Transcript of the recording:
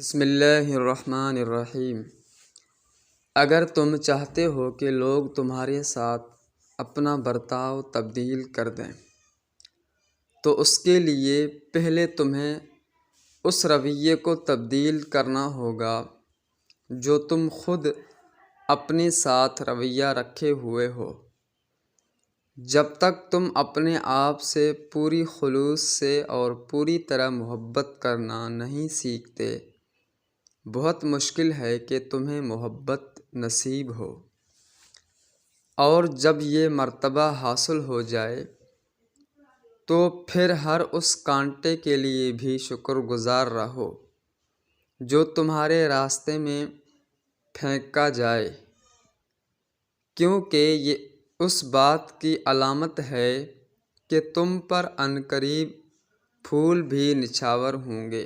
बिस्मिल्लाहिर्रहमानिर्रहीम। अगर तुम चाहते हो कि लोग तुम्हारे साथ अपना बर्ताव तब्दील कर दें, तो उसके लिए पहले तुम्हें उस रवैये को तब्दील करना होगा जो तुम खुद अपने साथ रवैया रखे हुए हो। जब तक तुम अपने आप से पूरी खुलूस से और पूरी तरह मोहब्बत करना नहीं सीखते, बहुत मुश्किल है कि तुम्हें मोहब्बत नसीब हो। और जब ये मर्तबा हासिल हो जाए तो फिर हर उस कांटे के लिए भी शुक्रगुजार रहो जो तुम्हारे रास्ते में फेंका जाए, क्योंकि ये उस बात की अलामत है कि तुम पर अनकरीब फूल भी निछावर होंगे।